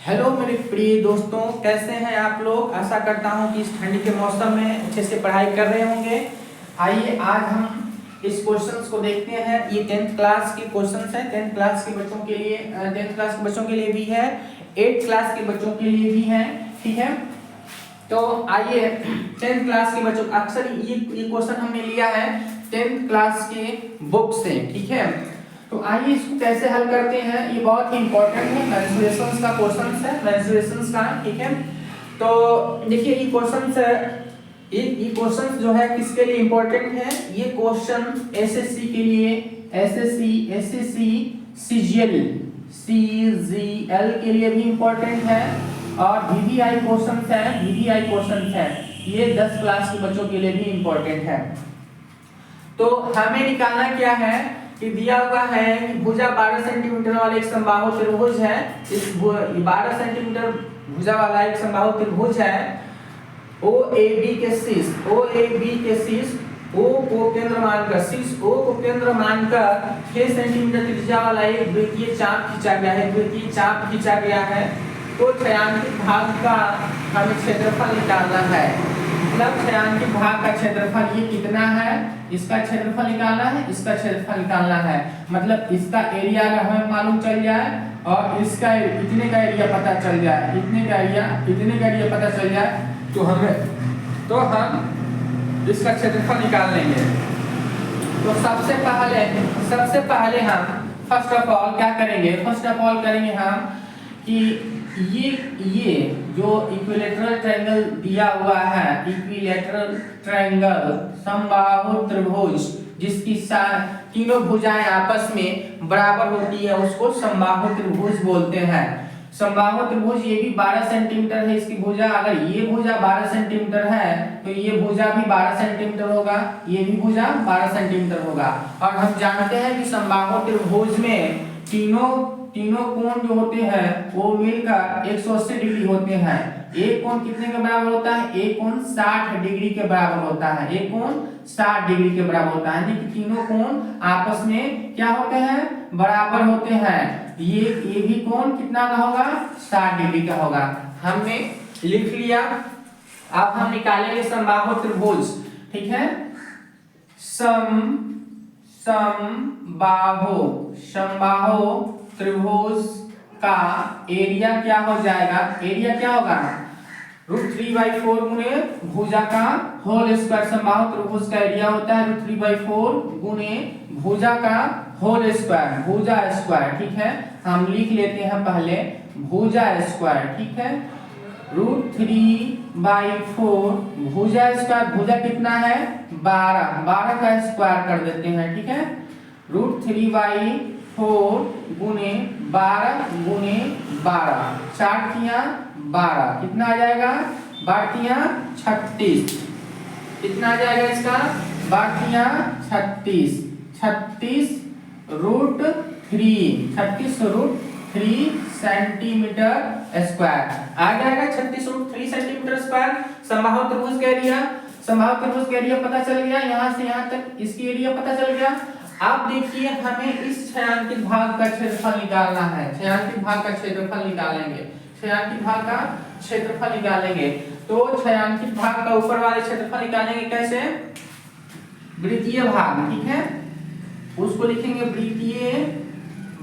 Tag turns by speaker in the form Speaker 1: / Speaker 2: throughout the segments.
Speaker 1: Hello मेरे प्रिय दोस्तों, कैसे हैं आप लोग। आशा करता हूं कि इस ठंडी के मौसम में अच्छे से पढ़ाई कर रहे होंगे। आइए आज हम इस क्वेश्चंस को देखते हैं। ये 10th क्लास के क्वेश्चंस हैं। 10th क्लास के बच्चों के लिए 10th क्लास के बच्चों के लिए भी है, 8th क्लास के बच्चों के लिए भी है। ठीक है, तो आइए 10th क्लास के बच्चों, अक्सर ये क्वेश्चन हमने लिया है 10th क्लास के बुक से। ठीक है, तो आइए इसको कैसे हल करते हैं। ये बहुत ही इंपॉर्टेंट है, मेंस्ट्रुएशंस का क्वेश्चन है, मेंस्ट्रुएशंस का। ठीक है, तो देखिए ये क्वेश्चन जो है किसके लिए इंपॉर्टेंट है। ये क्वेश्चन एसएससी के लिए, एसएससी सीजीएल के लिए भी इंपॉर्टेंट है और वीवीआई क्वेश्चन है। ये 10 क्लास के बच्चों के लिए भी इंपॉर्टेंट है। तो हमें निकालना क्या है कि दिया हुआ है कि भुजा 12 सेंटीमीटर वाला एक समबाहु त्रिभुज है। इस 12 सेंटीमीटर भुजा वाला एक समबाहु त्रिभुज है। OAB के शीर्ष O को केंद्र मानकर 6 सेंटीमीटर त्रिज्या वाला एक वृत्तीय चाप खींचा गया है। तो छायांकित भाग का हमें क्षेत्रफल निकालना है। मतलब छायांकित भाग का क्षेत्रफल ये कितना है, इसका क्षेत्रफल निकालना है, इसका क्षेत्रफल निकालना है। मतलब इसका एरिया अगर हमें मालूम चल जाए और इसका इतने का एरिया पता चल जाए, इतने का एरिया पता चल जाए तो हम इसका क्षेत्रफल निकाल लेंगे। तो सबसे पहले हम फर्स्ट ऑफ ऑल क्या करेंगे, हम कि ये जो इक्विलैटरल ट्रायंगल दिया हुआ है, इक्विलैटरल ट्रायंगल समबाहु त्रिभुज जिसकी तीनों भुजाएं आपस में बराबर होती है, उसको समबाहु त्रिभुज बोलते हैं। समबाहु त्रिभुज ये भी 12 सेंटीमीटर है इसकी भुजा। अगर ये भुजा 12 सेंटीमीटर है तो ये भुजा भी 12 सेंटीमीटर होगा, ये भी भुजा 12 सेंटीमीटर होगा। और हम जानते हैं कि समबाहु त्रिभुज में तीनों कोण जो होते हैं वो मिलकर 180 डिग्री होते हैं। एक कोण कितने के बराबर होता है, एक कोण 60 डिग्री के बराबर होता है, एक कोण 60 डिग्री के बराबर होता है। यानी कि तीनों कोण आपस में क्या होते हैं, बराबर होते हैं। ये भी कोण कितना का होगा, 60 डिग्री का होगा। हमने लिख लिया। अब हम निकालेंगे समबाहु त्रिभुज। ठीक है, समबाहु त्रिभुज का एरिया क्या हो जाएगा, एरिया क्या होगा √3/4 गुने भुजा का होल स्क्वायर। समबाहु त्रिभुज का एरिया होता है √3/4 गुने भुजा का होल स्क्वायर, भुजा स्क्वायर। ठीक है, हम लिख लेते हैं पहले भुजा स्क्वायर। ठीक है, √3/4 भुजा स्क्वायर, भुजा कितना है 12 का स्क्वायर कर देते हैं। ठीक है, √3/4 गुने 12 4 तिया 12 कितना आ जाएगा, 12 तिया 36 कितना आ जाएगा इसका, 12 तिया 36 √3 सेंटीमीटर स्क्वायर आ जाएगा। 36 √3 सेंटीमीटर स्क्वायर समबाहु त्रिभुज का एरिया पता चल गया। यहाँ से यहाँ तक इसकी एरिया पता चल गया। अब देखिए हमें इस छायांकित भाग का क्षेत्रफल निकालना है। छायांकित भाग का क्षेत्रफल निकालेंगे। तो छायांकित भाग का ऊपर वाले क्षेत्रफल निकालेंगे कैसे, वृत्तीय भाग। ठीक है, उसको लिखेंगे वृत्तीय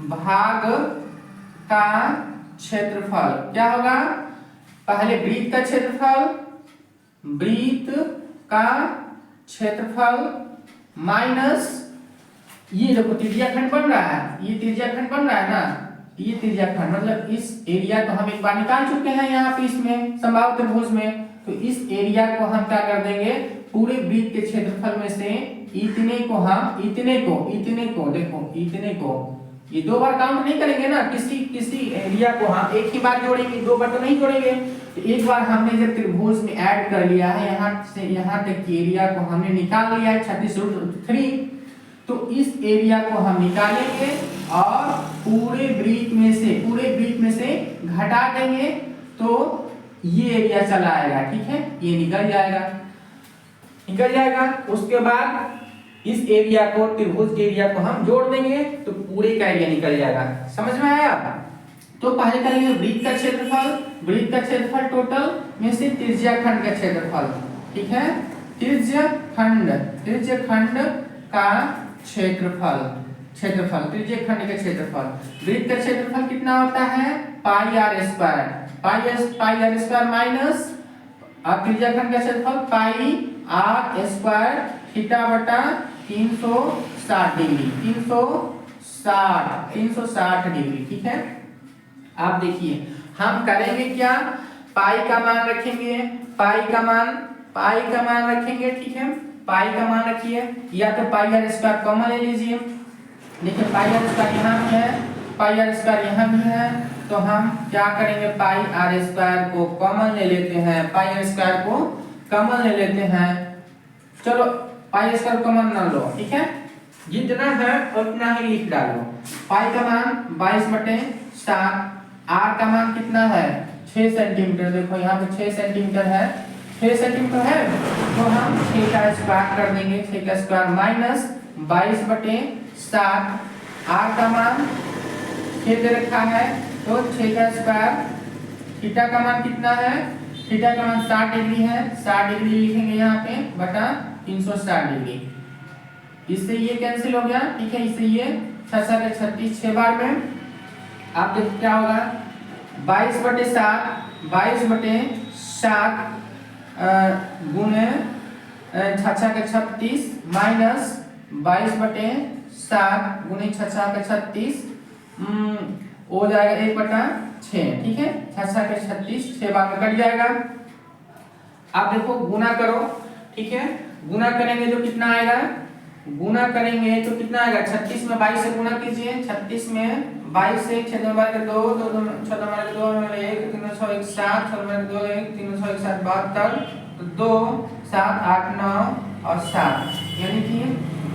Speaker 1: भाग का क्षेत्रफल। क्या होगा, पहले वृत्त का क्षेत्रफल माइनस ये देखो त्रिज्याखंड बन रहा है, ये त्रिज्याखंड बन रहा है ना, ये त्रिज्याखंड मतलब इस एरिया को हम एक बार निकाल चुके हैं यहाँ पे इसमें समबाहु त्रिभुज में। तो इस एरिया को हम क्या कर देंगे, पूरे वृत्त के क्षेत्रफल में से इतने को ये दो बार काउंट नहीं करेंगे ना, किसी एरिया को हम एक ही बार जोड़ेंगे, दो बार तो नहीं जोड़ेंगे। तो एक बार हमने जब त्रिभुज में ऐड कर लिया है, यहाँ से यहाँ तक की एरिया को हमने निकाल लिया है 36 √3। तो इस एरिया को हम निकालेंगे और पूरे वृत्त में से घटा देंगे तो ये एरिया चला आएगा। ठीक है, ये निकल जाएगा। उसके बाद इस एरिया को, त्रिभुज के एरिया को हम जोड़ देंगे तो पूरे का एरिया निकल जाएगा। समझ में आया? तो पहले करेंगे वृत्त का क्षेत्रफल, वृत्त का क्षेत्रफल टोटल में से त्रिज्या खंड का क्षेत्रफल, ठीक है, त्रिज्या खंड का क्षेत्रफल, त्रिज्या खंड का क्षेत्रफल। वृत्त का क्षेत्रफल कितना होता है pi r square, pi r square minus त्रिज्या खंड का क्षेत्रफल पाई आर स्क्वायर थीटा बटा 360 डिग्री, 360 डिग्री, ठीक है। आप देखिए हम करेंगे क्या, पाई का मान रखेंगे, पाई का मान रखेंगे, ठीक है, पाई का मान रखिए, या तो पाई आर स्क्वायर कॉमन ले लीजिए। देखिए पाई आर स्क्वायर यहाँ भी है, पाई आर स्क्वायर यहाँ भी है, तो हम क्या करेंगे पाई आर स्क्वायर को कॉमन ले लेते हैं, पाई आर स्क्वायर को कॉमन ले लेते हैं। चलो पाई आर स्क्वायर कॉमन ना लो, ठीक है, जितना है उतना ही लिख डालो। पाई का मान 22/7, आर का मान कितना है 6 सेंटीमीटर, देखो यहाँ पे 6 सेंटीमीटर है, 6 सेंटीमीटर है, तो हम 6 का स्क्वायर कर देंगे, 6 का स्क्वायर माइनस 22/7, आर का मान 6 दे रखा है, तो 6 का स्क्वायर, थीटा का मान कितना है, थीटा का मान 60 डिग्री है, 60 डिग्री लिखेंगे यहाँ पे बटा 360 डिग्री, इससे ये कैंसिल हो गया, ठीक है, इससे ये 6 36 6 बार में आप देखो क्या होगा 22/7 गुणे 6×36 माइनस 22/7 गुणे 6×36 हो जाएगा 1/6, ठीक है, 6×36 6 बार में कट जाएगा। आप देखो गुना करो, ठीक है, गुना करेंगे तो कितना आएगा, गुना करेंगे तो कितना आएगा 36 में 22 से गुना कीजिए, 36 में 22 से 6 2 बार 2 2 6 2 बार 2 1 3 6 1 7 6 बार 2 1 3 6 1 7 72, तो 2 7 8 9 और 7, यानी कि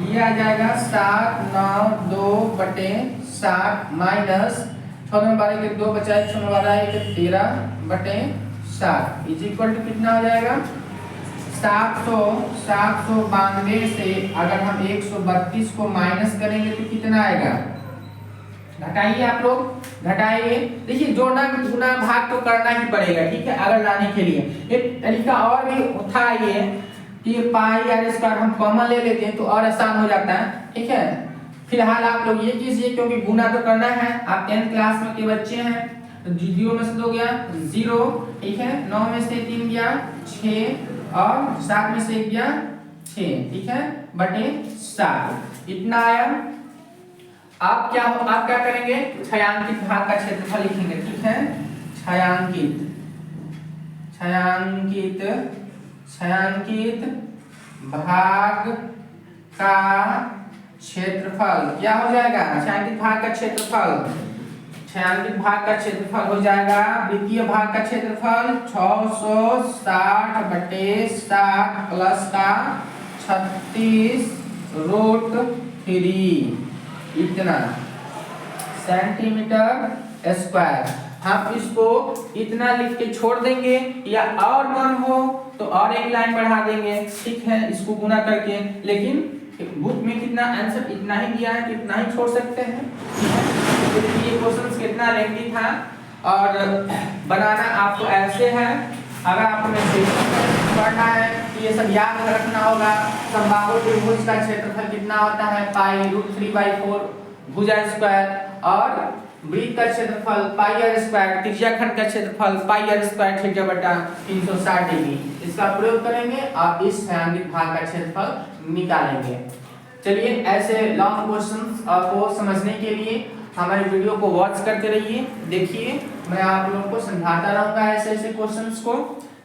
Speaker 1: ये आ जाएगा 7 9 2/7 माइनस 6 2 बार 1 2 बचा 6 बार 1 13/7 इज इक्वल टू कितना हो जाएगा 792 से अगर हम 132 को माइनस करेंगे तो कितना आएगा, घटाइए आप लोग, घटाइए, देखिए जोड़ना गुना भाग तो करना ही पड़ेगा, ठीक है, अगर लाने के लिए। एक तरीका और भी था ये कि पाई आर स्क्वायर हम कॉमन ले लेते हैं तो और आसान हो जाता है, ठीक है। फिलहाल आप लोग ये कीजिए क्योंकि गुना तो करना है, आप 10th क्लास में के बच्चे हैं, 0 में से 2 गया 0, ठीक है, 9 में से 3 गया 6 और 7 में से 1 गया 6, ठीक है, बटे 7 इतना आया। आप क्या करेंगे छायांकित भाग का क्षेत्रफल लिखेंगे, ठीक है, छायांकित भाग का क्षेत्रफल क्या हो जाएगा, छायांकित भाग का क्षेत्रफल, छायांकित भाग का क्षेत्रफल हो जाएगा वृत्तीय भाग का क्षेत्रफल 660/7 प्लस का 36√3 इतना सेंटीमीटर स्क्वायर। हम इसको इतना लिख के छोड़ देंगे, या और मन हो तो और एक लाइन बढ़ा देंगे, ठीक है, इसको गुना करके, लेकिन बुक में कितना आंसर इतना ही दिया है, कितना ही छोड़ सकते हैं, ठीक है। तो ये क्वेश्चन कितना लेंथी था और बनाना आपको ऐसे है, अगर आपको पढ़ना है तो ये सब याद रखना होगा। समबाहु त्रिभुज का क्षेत्रफल कितना होता है π√3/4 भुजा स्क्वायर, और वृत्त का क्षेत्रफल पाई आर स्क्वायर, त्रिज्या खंड का क्षेत्रफल पाई आर स्क्वायर थीटा बटा 360 डिग्री, इसका प्रयोग करेंगे और इस छायांकित भाग का क्षेत्रफल निकालेंगे। चलिए ऐसे लॉन्ग क्वेश्चंस को समझने के लिए हमारे वीडियो को वॉच करते रहिए, देखिए मैं आप लोगों को समझाता रहूंगा ऐसे क्वेश्चंस को,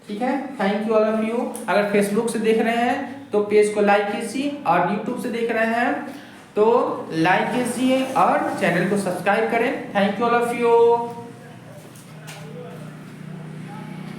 Speaker 1: ठीक है। Thank you all of you. अगर फेसबुक से देख रहे हैं तो पेज को लाइक कीजिए, और यूट्यूब से देख रहे हैं तो लाइक कीजिए और चैनल को सब्सक्राइब करें। Thank you all of you.